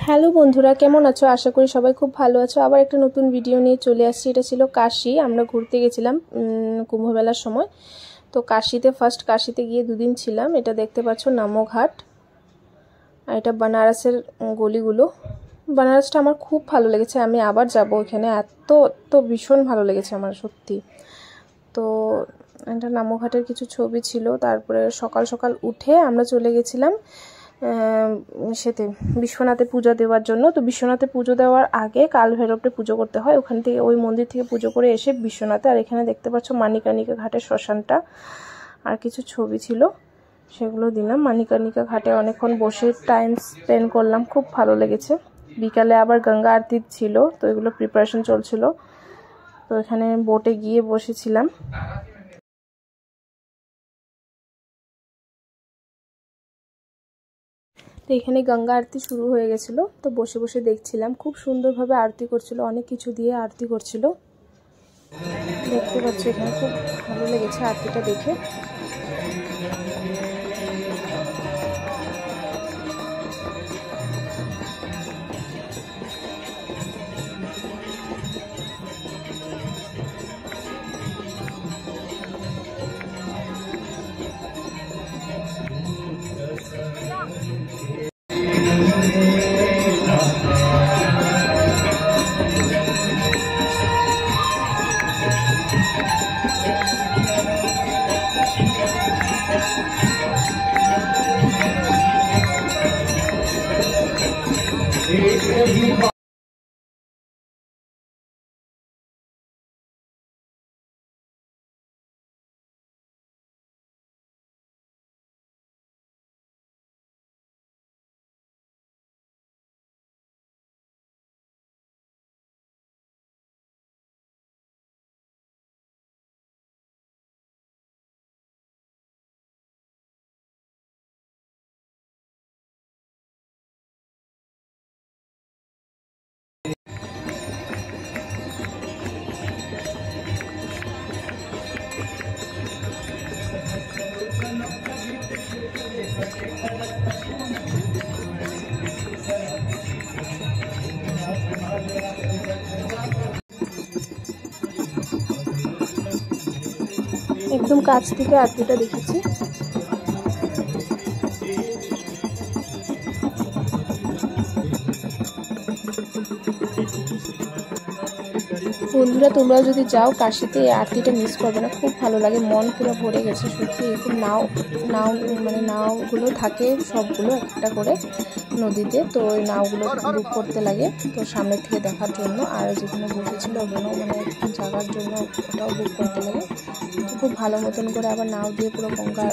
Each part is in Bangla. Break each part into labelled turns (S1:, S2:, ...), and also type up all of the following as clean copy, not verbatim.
S1: হ্যালো বন্ধুরা, কেমন আছো? আশা করি সবাই খুব ভালো আছো। আবার একটা নতুন ভিডিও নিয়ে চলে আসছি। এটা ছিল কাশি। আমরা ঘুরতে গেছিলাম কুম্ভমেলার সময়। তো কাশিতে গিয়ে দুদিন ছিলাম। এটা দেখতে পাচ্ছ নামোঘাট, আর এটা বানারসের গলিগুলো। বানারসটা আমার খুব ভালো লেগেছে, আমি আবার যাব ওখানে। এত ভীষণ ভালো লেগেছে আমার, সত্যি। তো এটা নামোঘাটের কিছু ছবি ছিল। তারপরে সকাল সকাল উঠে আমরা চলে গেছিলাম বিশ্বনাথে পুজো দেওয়ার জন্য। তো বিশ্বনাথে পুজো দেওয়ার আগে কাল ভৈরবকে পুজো করতে হয়। ওখান থেকে, ওই মন্দির থেকে পুজো করে এসে বিশ্বনাথে। আর এখানে দেখতে পাচ্ছ মানিকার্নিকা ঘাটের শ্মশানটা, আর কিছু ছবি ছিল, সেগুলো দিলাম। মানিকার্নিকা ঘাটে অনেকক্ষণ বসে টাইম স্পেন্ড করলাম, খুব ভালো লেগেছে। বিকালে আবার গঙ্গা আরতি ছিল, তো এগুলো প্রিপারেশন চলছিল। তো এখানে বোটে গিয়ে বসেছিলাম। তো এখানে গঙ্গা আরতি শুরু হয়ে গেছিলো, তো বসে বসে দেখছিলাম। খুব সুন্দরভাবে আরতি করছিল, অনেক কিছু দিয়ে আরতি করছিল। দেখতে পাচ্ছ এখানে, খুব ভালো লেগেছে আরতিটা দেখে। একদম কাছ থেকে আরতিটা দেখেছি। বন্ধুরা, তোমরাও যদি যাও কাশিতে, এই আরতিটা মিস করবে না, খুব ভালো লাগে, মন পুরো ভরে গেছে সত্যি। এরকম নাওগুলো থাকে সবগুলো একটা করে নদীতে। তো ওই নাওগুলো বুক করতে লাগে, তো সামনের থেকে দেখার জন্য। আর যেখানে বসেছিল ওখানেও জায়গার জন্য ওটাও বুক করতে লাগে। তো খুব ভালো মতন করে আবার নাও দিয়ে পুরো গঙ্গা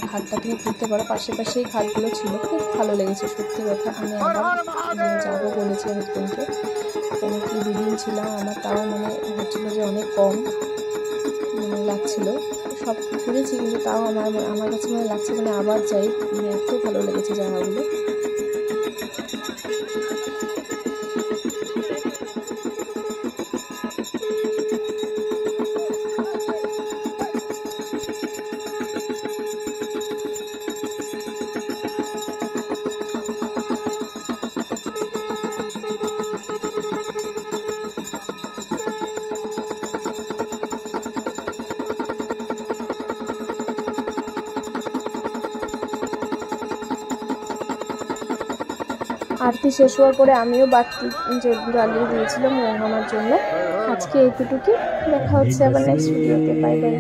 S1: ঘাটটা তুমি ঘুরতে পারো। পাশেই ঘাটগুলো ছিল, খুব ভালো লেগেছে সত্যি কথা। আমি আবার যাবো বলেছি হাজবেন্ডকে, কেন কি দুদিন ছিলাম আমার, তাও হচ্ছিল যে অনেক কম লাগছিল। সব ঘুরেছি, কিন্তু তাও আমার কাছে লাগছে আবার যাই, এত ভালো লেগেছে জায়গাগুলো। আরতি শেষ হওয়ার পরে আমিও বাতি জ্বালিয়ে দিয়েছিলাম আমার জন্য। আজকে এইটুকুই, দেখা হচ্ছে আবার নেক্সট ভিডিওতে। Bye bye.